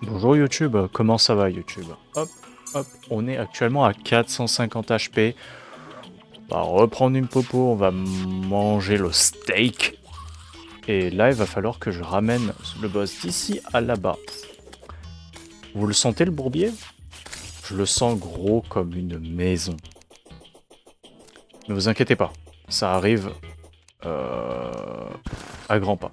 Bonjour YouTube, comment ça va YouTube? Hop, hop, on est actuellement à 450 HP. On va reprendre une popo, on va manger le steak. Et là, il va falloir que je ramène le boss d'ici à là-bas. Vous le sentez le bourbier? Je le sens gros comme une maison. Ne vous inquiétez pas, ça arrive à grands pas.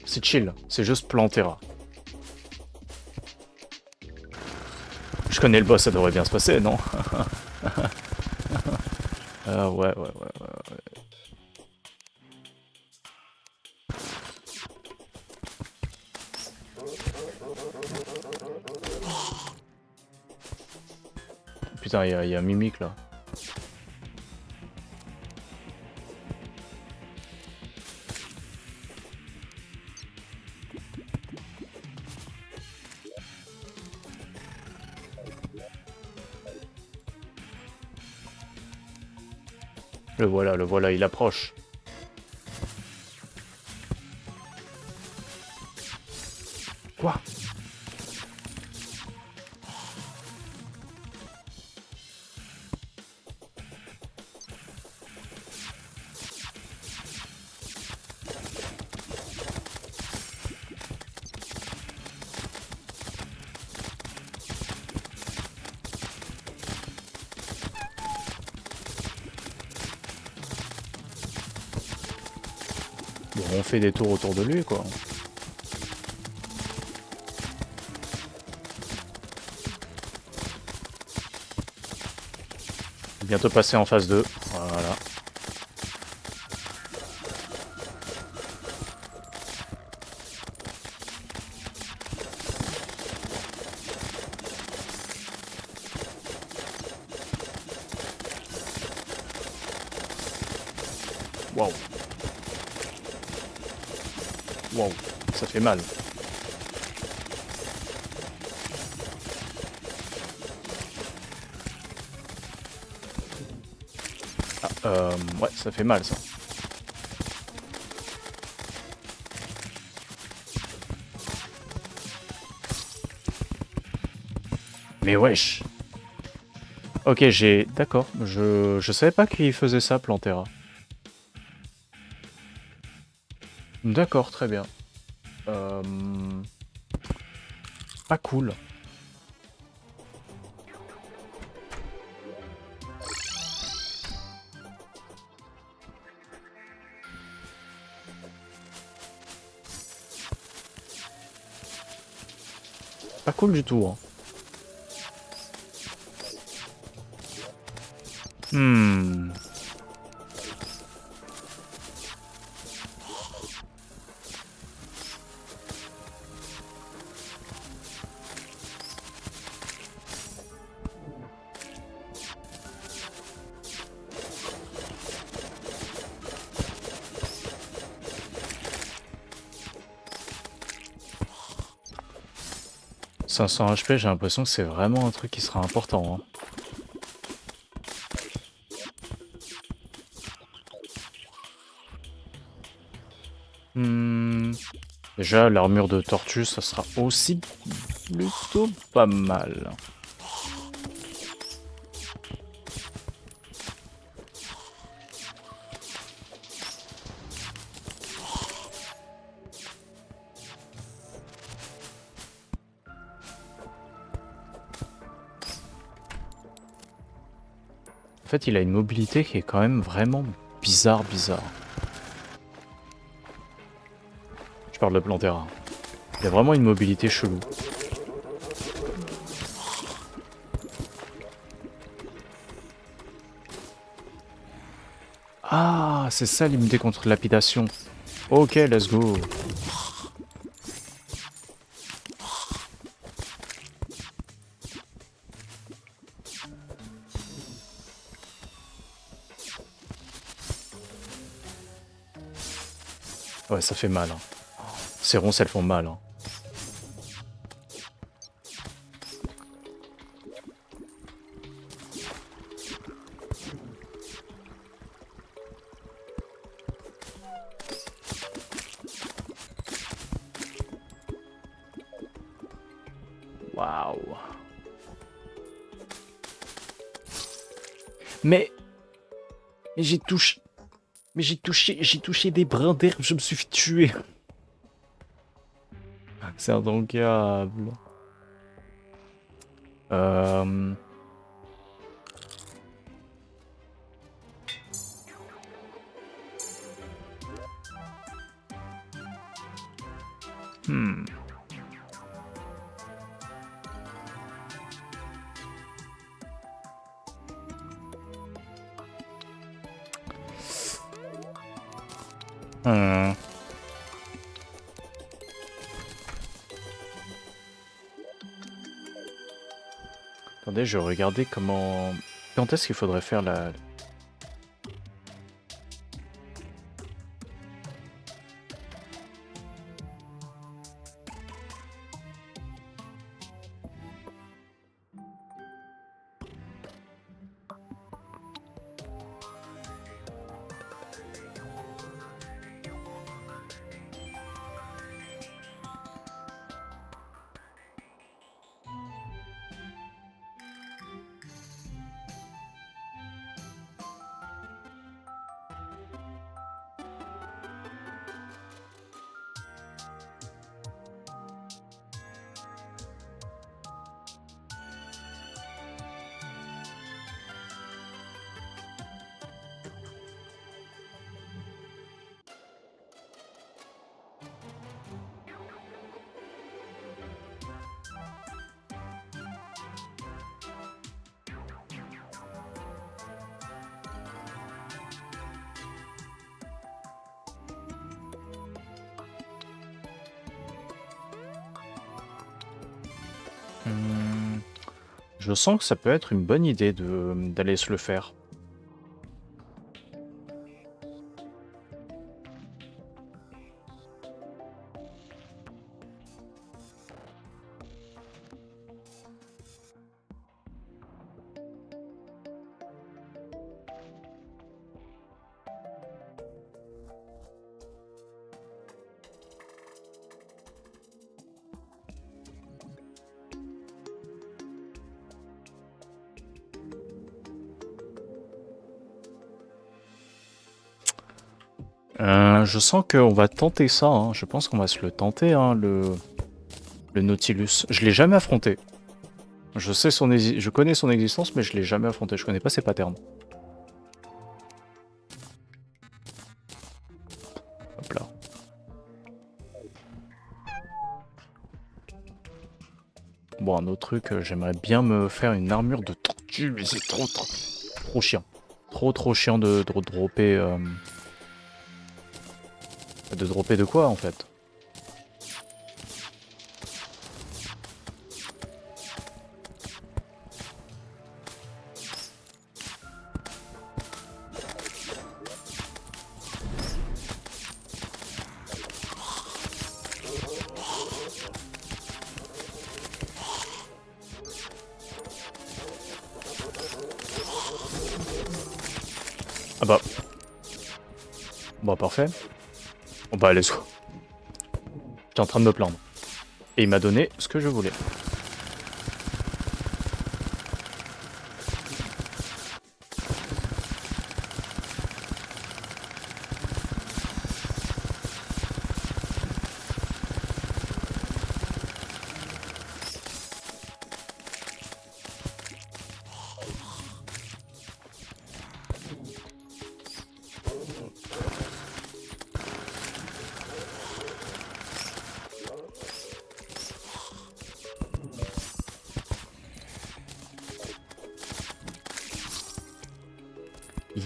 C'est chill, c'est juste Plantera. Je connais le boss, ça devrait bien se passer, non? Ouais. Putain, il y a Mimic là. Le voilà, il approche. Quoi? Bon, on fait des tours autour de lui, quoi. Bientôt passer en phase 2. Voilà. Waouh. Waouh. Ça fait mal. Ouais, ça fait mal, ça. Mais wesh. Ok, j'ai... D'accord. Je savais pas qu'il faisait ça, Plantera. D'accord, très bien. Pas cool. Pas cool du tout, hein. Hmm. « 500 HP, j'ai l'impression que c'est vraiment un truc qui sera important, hein. Déjà, l'armure de tortue, ça sera aussi plutôt pas mal. En fait, il a une mobilité qui est quand même vraiment bizarre. Je parle de Plantera. Il a vraiment une mobilité chelou. Ah, c'est ça l'immunité contre lapidation. Ok, let's go. Ouais, ça fait mal, hein. Ces ronces, elles font mal, hein. Mais j'ai touché... Mais j'ai touché des brins d'herbe, je me suis fait tuer. C'est indroguable. Euh... Hmm. Hmm. Attendez, je vais regarder comment... Quand est-ce qu'il faudrait faire la... Hmm. Je sens que ça peut être une bonne idée d'aller se le faire. Je sens qu'on va tenter ça, hein. Je pense qu'on va se le tenter, hein, le Nautilus. Je l'ai jamais affronté. Je connais son existence, mais je l'ai jamais affronté. Je connais pas ses patterns. Hop là. Bon, un autre truc, j'aimerais bien me faire une armure de tortue, mais c'est trop chiant. Trop chiant de dropper... De dropper de quoi, en fait? Ah bah... Bon, parfait. Bon bah, let's go. J'étais en train de me plaindre. Et il m'a donné ce que je voulais.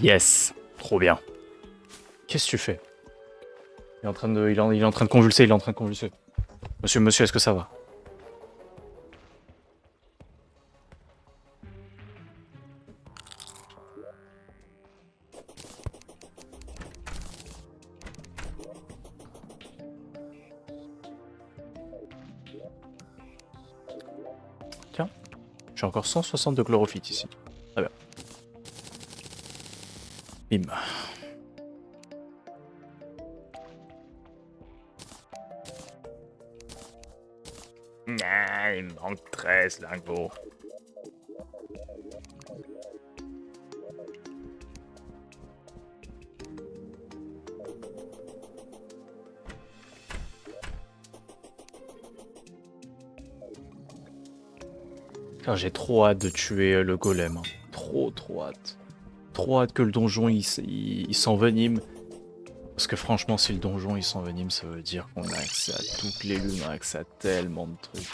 Yes! Trop bien. Qu'est-ce que tu fais? Il est en train de, il est en train de convulser, il est en train de convulser. Monsieur, est-ce que ça va? Tiens, j'ai encore 160 de chlorophyte ici. Très bien. Bim. Ah, il me manque 13 lingots. Car j'ai trop hâte de tuer le golem. Hein. Trop hâte. Trop hâte que le donjon il s'envenime. Parce que franchement, si le donjon il s'envenime, ça veut dire qu'on a accès à toutes les lunes, on a accès à tellement de trucs.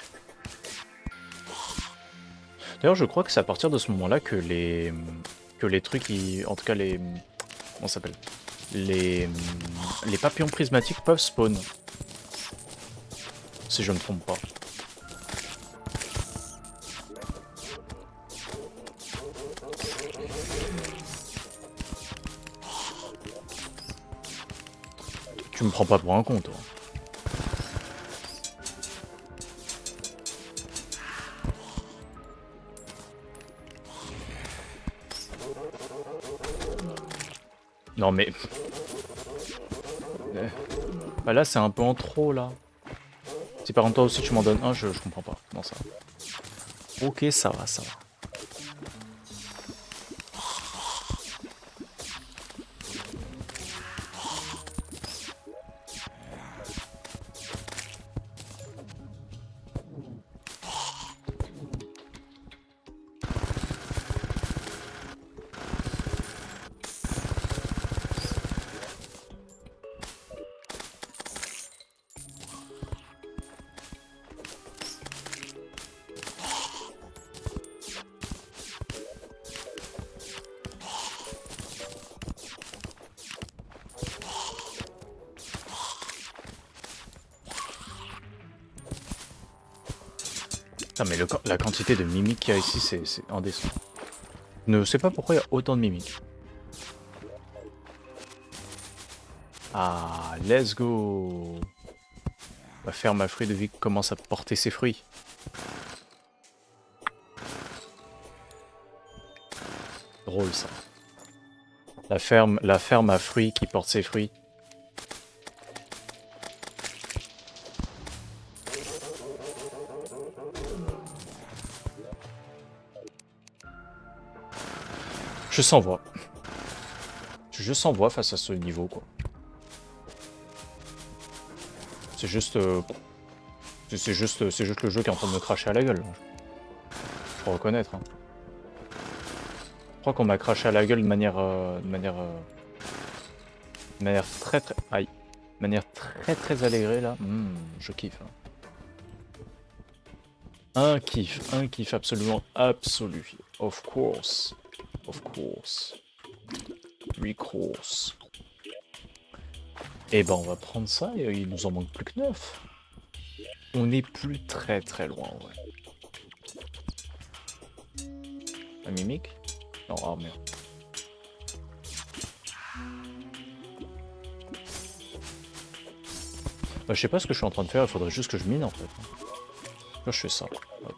D'ailleurs, je crois que c'est à partir de ce moment-là que les trucs, en tout cas les, comment ça s'appelle, les papillons prismatiques peuvent spawn, si je me trompe pas. Tu me prends pas pour un con, toi. Non mais... Bah là c'est un peu en trop là. Si par exemple toi aussi tu m'en donnes un, je comprends pas. Non ça va. Ok ça va, ça va. Putain, mais la quantité de mimiques qu'il y a ici, c'est indécent. Je ne sais pas pourquoi il y a autant de mimiques. Ah, let's go. La ferme à fruits de vie commence à porter ses fruits. Drôle ça. La ferme à fruits qui porte ses fruits. Je s'en vois. Je s'en vois face à ce niveau quoi. C'est juste... c'est juste le jeu qui est en train de me cracher à la gueule. Faut reconnaître. Hein. Je crois qu'on m'a craché à la gueule de manière très très... Aïe. De manière très allégée là. Je kiffe. Hein. Un kiff absolument absolu. Of course. Of course. Recourse. Et ben on va prendre ça et il nous en manque plus que 9. On n'est plus très loin en vrai. Un mimique? Non, oh merde. Bah, je sais pas ce que je suis en train de faire, il faudrait juste que je mine en fait. Là je fais ça. Hop.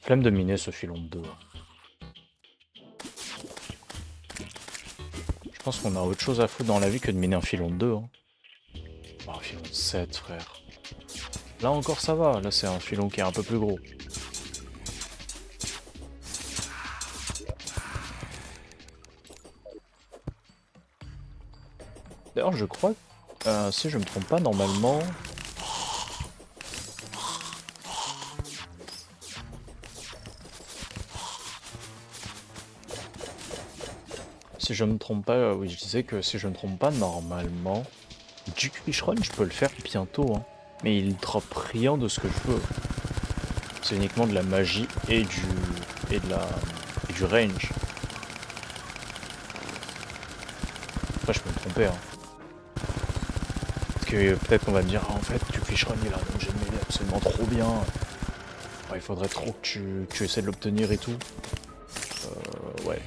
Flemme de miner ce filon de 2. Je pense qu'on a autre chose à foutre dans la vie que de miner un filon de 2. Hein. Oh, un filon de 7, frère. Là encore ça va, là c'est un filon qui est un peu plus gros. D'ailleurs je crois, si je me trompe pas, normalement... Si je me trompe pas, oui je disais que si je me trompe pas, normalement... Du Quiche Run je peux le faire bientôt, hein. Mais il drop rien de ce que je veux. C'est uniquement de la magie et du range. Après je peux me tromper, hein. Parce que peut-être qu'on va me dire, ah, en fait, tu Quiche Run il a un objet de mêlée absolument trop bien. Ouais, il faudrait trop que tu essaies de l'obtenir et tout. Ouais.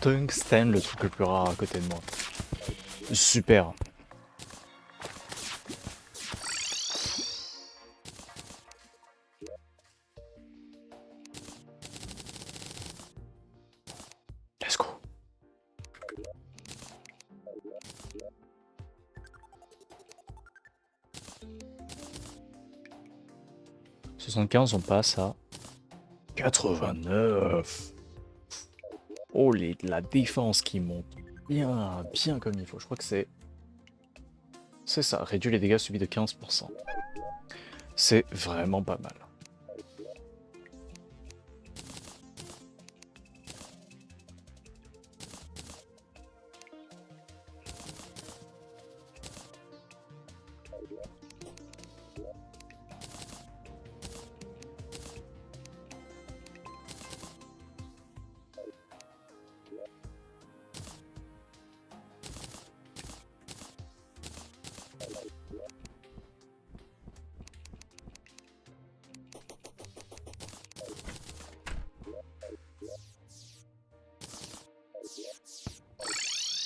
Tungsten, le truc le plus rare à côté de moi. Super. Let's go. « 75, on passe à 89. Oh, la défense qui monte bien, bien comme il faut. Je crois que c'est... C'est ça, réduit les dégâts subis de 15%. C'est vraiment pas mal.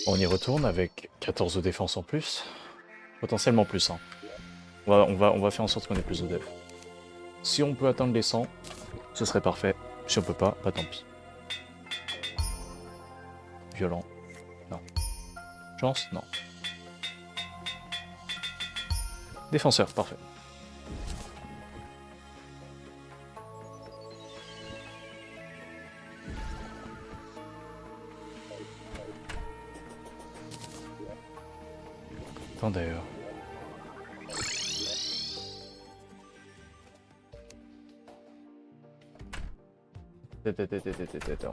On y retourne avec 14 de défense en plus. Potentiellement plus, hein. On va faire en sorte qu'on ait plus de def. Si on peut atteindre les 100, ce serait parfait. Si on peut pas, bah tant pis. Violent. Non. Chance? Non. Défenseur, parfait. Attends d'ailleurs.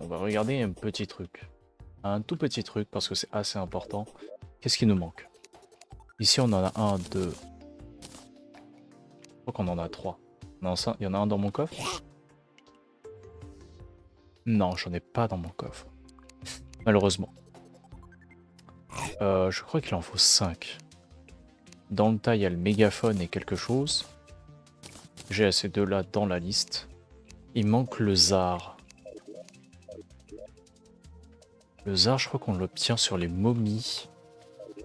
On va regarder un petit truc. Un tout petit truc parce que c'est assez important. Qu'est-ce qui nous manque? Ici on en a un, deux. Je crois qu'on en a trois. Non, ça, il y en a un dans mon coffre? Non, j'en ai pas dans mon coffre. Malheureusement. Je crois qu'il en faut 5. Dans le tas, il y a le mégaphone et quelque chose. J'ai ces deux-là dans la liste. Il manque le zar. Le zar, je crois qu'on l'obtient sur les momies.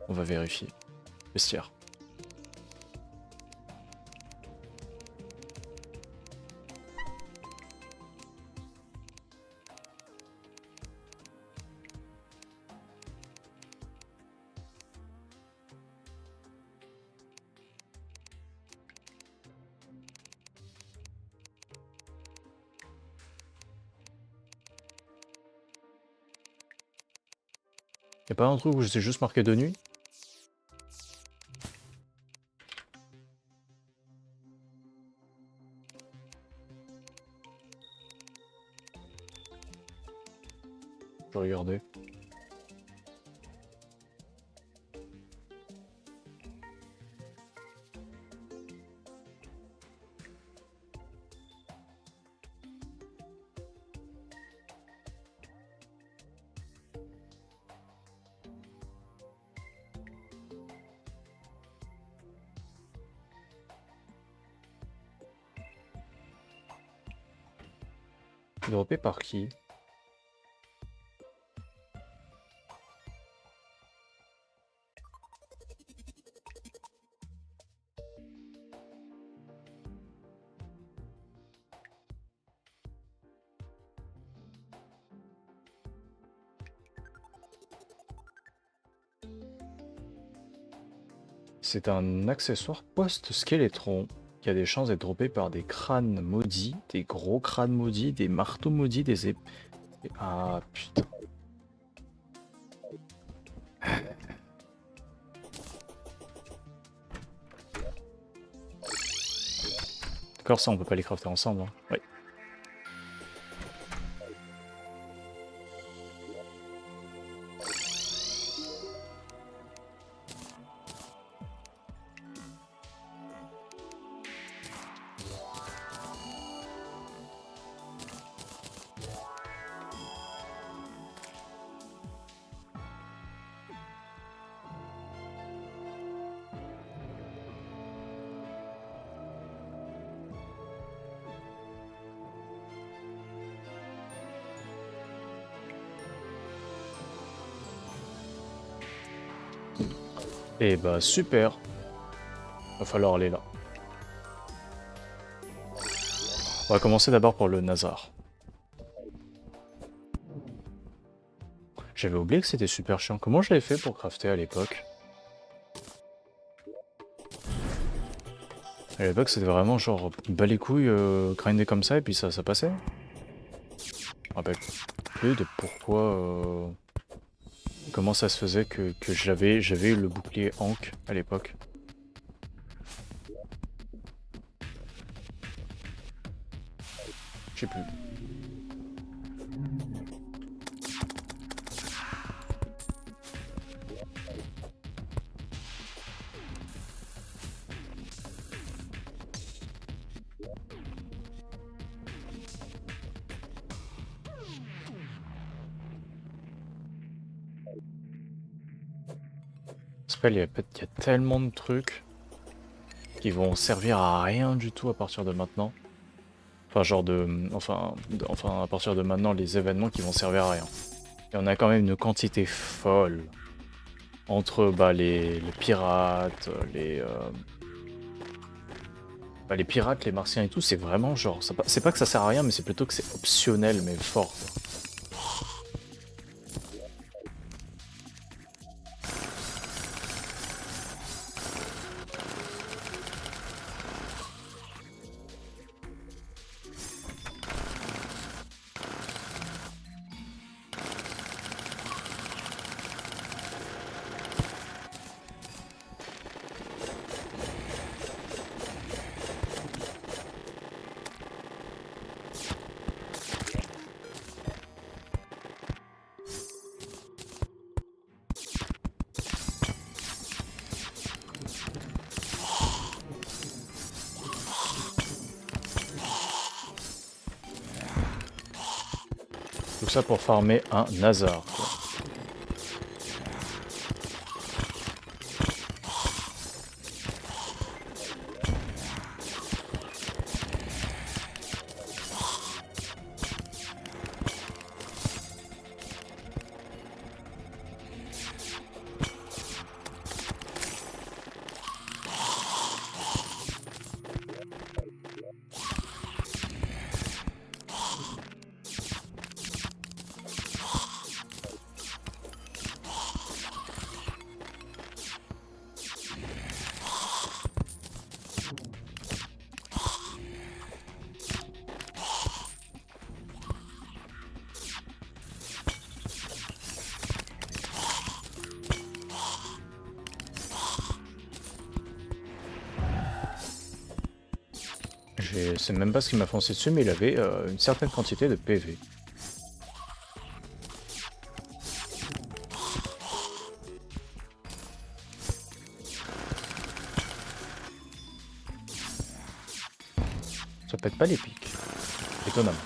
On va vérifier. Vestiaire. Y'a pas un truc où c'est juste marqué de nuit? Je vais regarder. Droppé par qui? C'est un accessoire post-skeletron qui a des chances d'être droppé par des crânes maudits, des gros crânes maudits, des marteaux maudits, des épées. Ah putain. D'accord, ça on peut pas les crafter ensemble. Hein. Oui. Et bah super. Va falloir aller là. On va commencer d'abord pour le Nazar. J'avais oublié que c'était super chiant. Comment je l'avais fait pour crafter à l'époque? À l'époque, c'était vraiment genre bas les couilles, grinder comme ça et puis ça passait. Je me rappelle plus de pourquoi. Comment ça se faisait que j'avais eu le bouclier Hank à l'époque. Je sais plus. Spell, il y a tellement de trucs qui vont servir à rien du tout à partir de maintenant. Enfin, genre de. Enfin, à partir de maintenant, les événements qui vont servir à rien. Et on a quand même une quantité folle entre bah, les pirates, les pirates, les martiens et tout. C'est vraiment genre. C'est pas que ça sert à rien, mais c'est plutôt que c'est optionnel, mais fort. Quoi. Tout ça pour farmer un Nazar. Quoi. Je sais même pas ce qui m'a foncé dessus, mais il avait une certaine quantité de PV. Ça pète pas les pics. Étonnamment.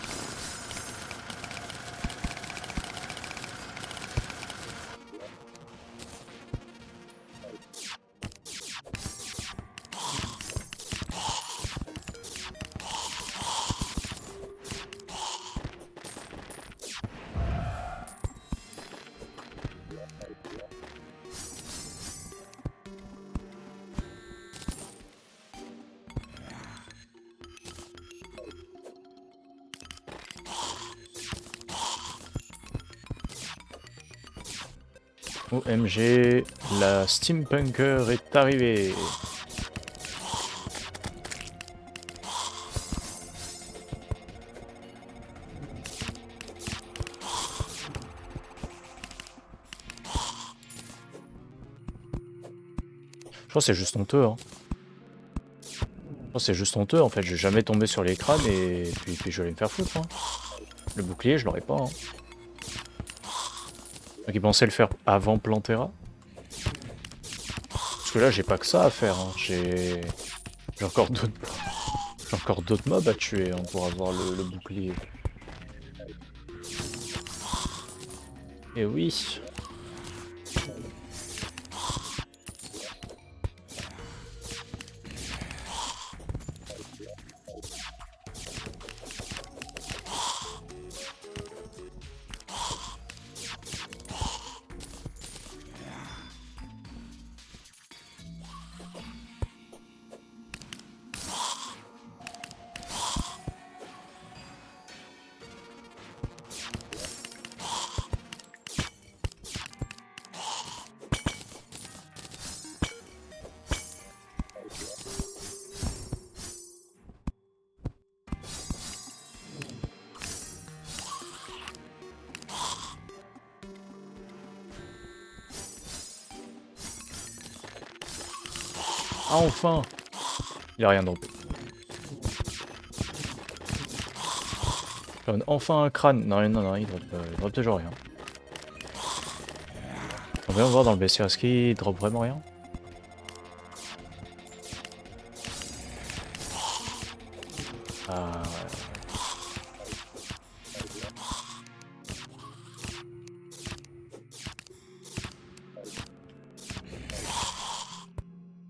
OMG, la Steampunker est arrivée. Je crois que c'est juste honteux, hein. Je crois que c'est juste honteux, en fait. Je vais jamais tomber sur les crânes et puis je vais aller me faire foutre, hein. Le bouclier, je l'aurais pas, hein. Donc ils pensaient le faire avant Plantera. Parce que là, j'ai pas que ça à faire, hein. J'ai encore d'autres mobs à tuer hein, pour avoir le bouclier. Et oui. Ah, enfin! Il a rien droppé. Enfin un crâne. Non, non, non, il drop toujours rien. On va voir dans le bestiaire. Est-ce qu'il drop vraiment rien? Ah, ouais.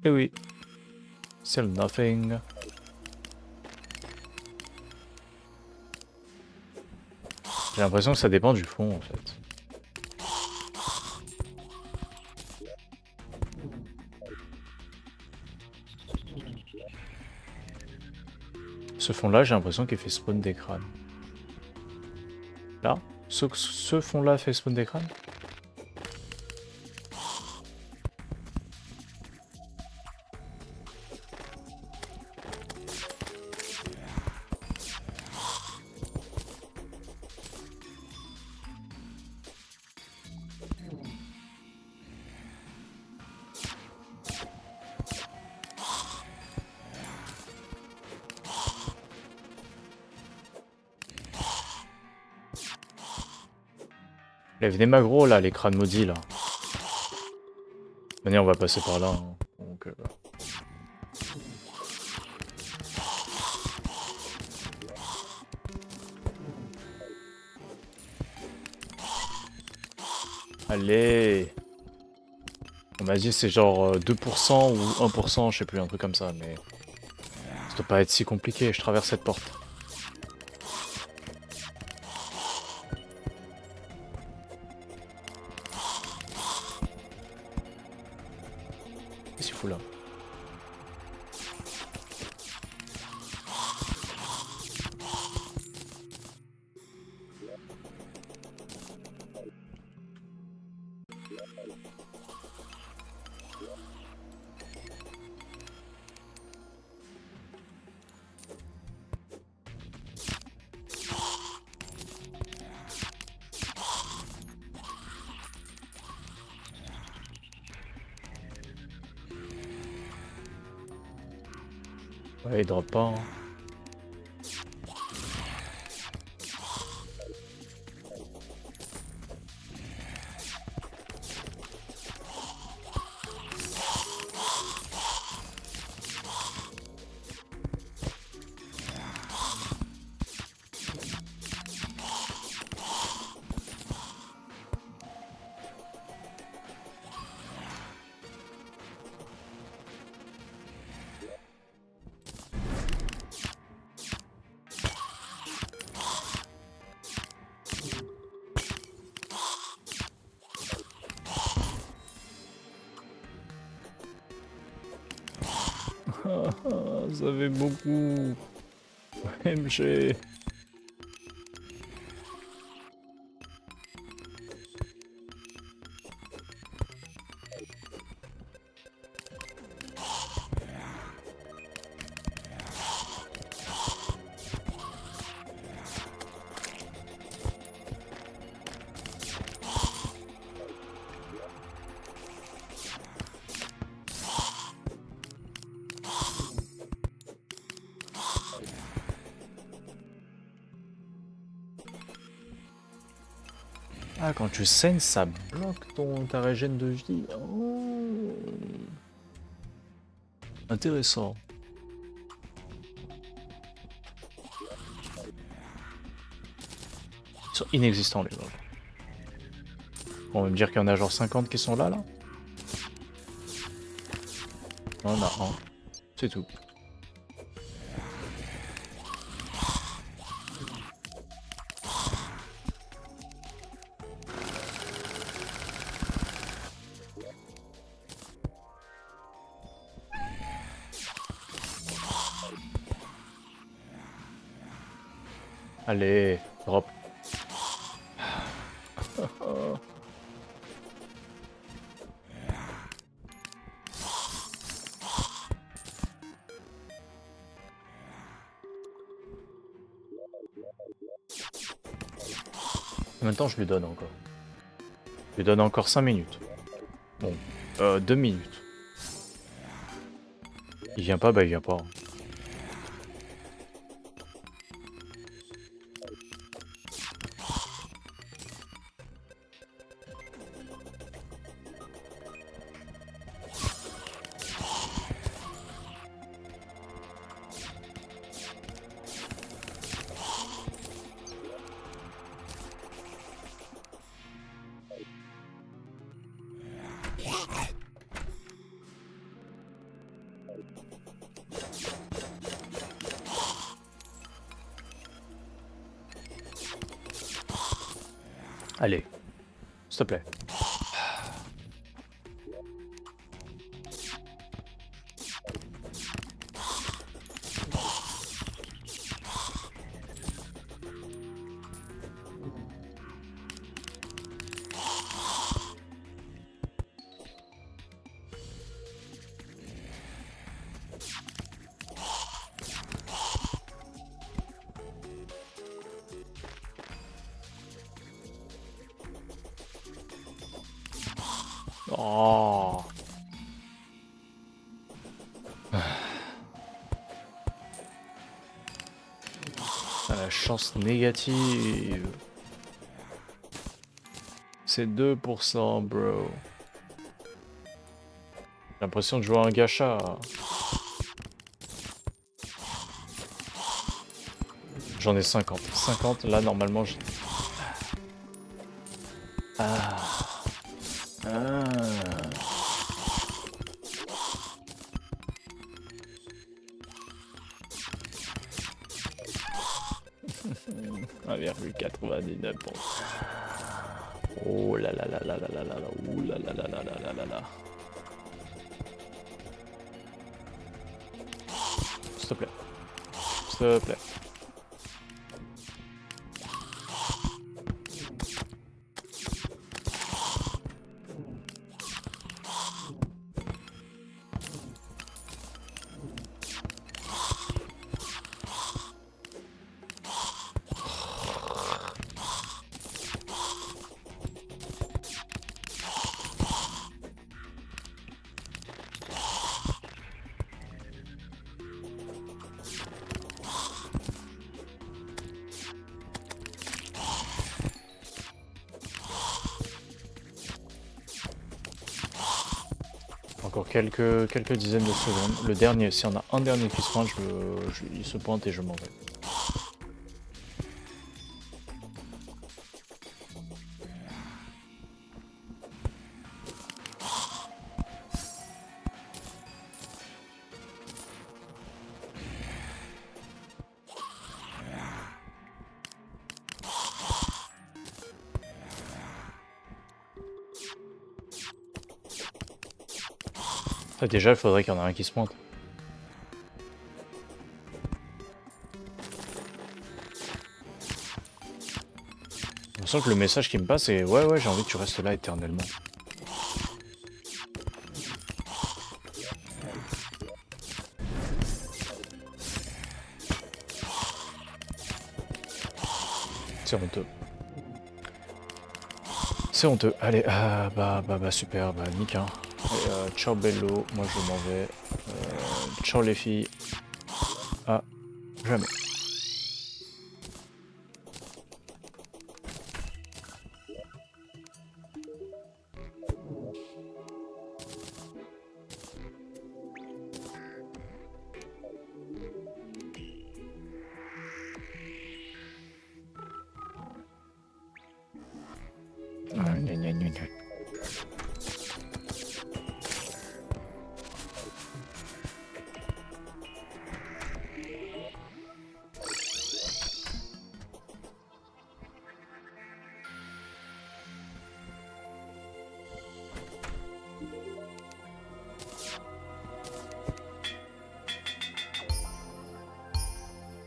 Eh oui. Still nothing. J'ai l'impression que ça dépend du fond en fait. Ce fond là, j'ai l'impression qu'il fait spawn des crânes. Là, ce fond là fait spawn des crânes. Là, venez magro là, les crânes maudits là. Venez, on va passer par là. Hein. Donc, Allez. On m'a dit c'est genre 2% ou 1%, je sais plus, un truc comme ça, mais... Ça doit pas être si compliqué, je traverse cette porte. Qu'est-ce qu'il fout là? Ouais, il drop pas. Hein. Ça fait beaucoup. MG. Ah, quand tu saignes, ça bloque ta régène de vie. Oh. Intéressant. Ils sont inexistants les mobs. On va me dire qu'il y en a genre 50 qui sont là. On en a un. C'est tout. Allez, drop. Combien de temps je lui donne encore? Je lui donne encore 5 minutes. Bon, 2 minutes. Il vient pas, bah il vient pas. Allez, s'il te plaît. Oh. Ah, la chance négative. C'est 2%, bro. J'ai l'impression de jouer à un gacha. J'en ai 50. 50, là, normalement, je... Ah. Ah. 1,99 bon. Oh là là là là là là là là. Ouh là là là là là là là là. S'il te plaît. S'il te plaît. Encore quelques dizaines de secondes. Le dernier, s'il y en a un dernier qui se pointe, il se pointe et je m'en vais. Ah, déjà, il faudrait qu'il y en ait un qui se pointe. On sent que le message qui me passe est ouais, j'ai envie que tu restes là éternellement. C'est honteux. C'est honteux. Allez, bah, super, bah, nique, hein. Allez, ciao bello, moi je m'en vais. Ciao les filles. À jamais.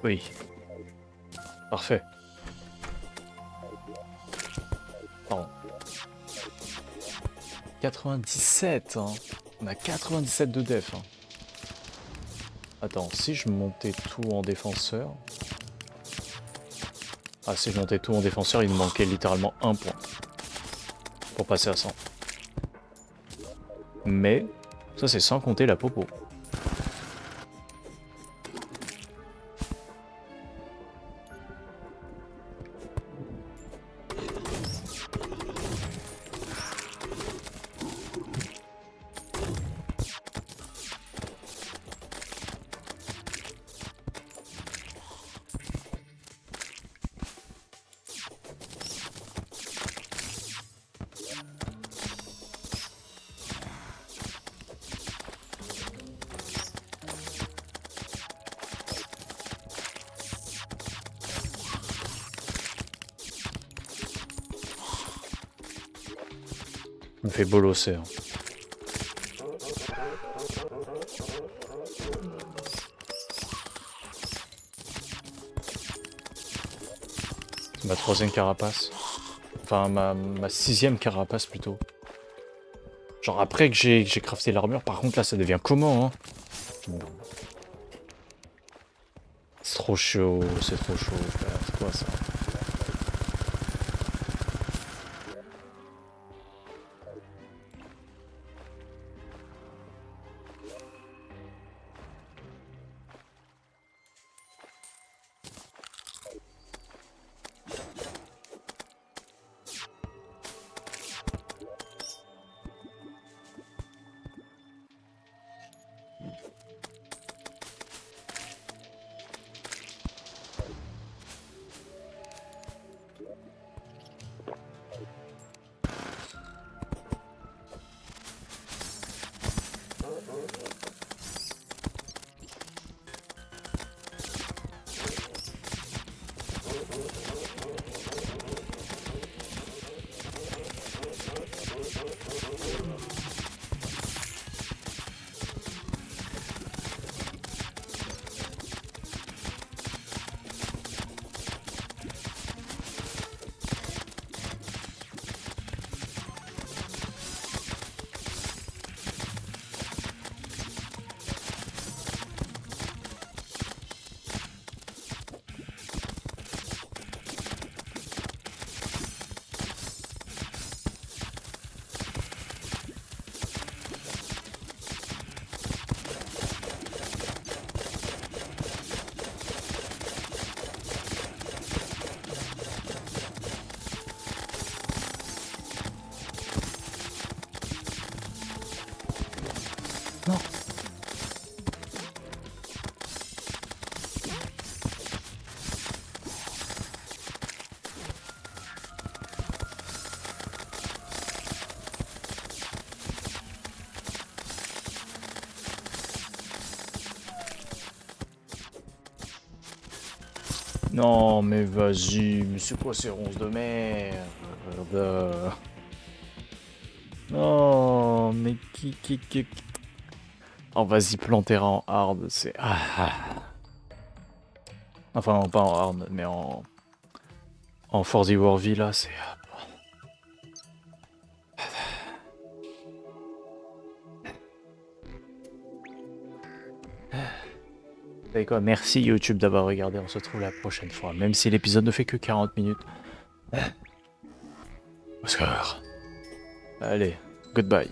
Oui. Parfait. Pardon. 97, hein. On a 97 de def. Hein. Attends, si je montais tout en défenseur... Ah, si je montais tout en défenseur, il me manquait littéralement un point. Pour passer à 100. Mais, ça c'est sans compter la popo. me fait bolosser. Hein. C'est ma troisième carapace. Enfin, ma sixième carapace plutôt. Genre après que j'ai crafté l'armure, par contre là ça devient comment hein. C'est trop chaud, c'est trop chaud, frère. C'est quoi ça? Non. Non mais vas-y, mais c'est quoi ces ronces de merde? Non mais qui... Oh vas-y, plantera en hard, c'est... Enfin pas en hard, mais en For the Worthy là, c'est... Vous savez quoi, merci YouTube d'avoir regardé, on se retrouve la prochaine fois, même si l'épisode ne fait que 40 minutes. Au secours. Allez, goodbye.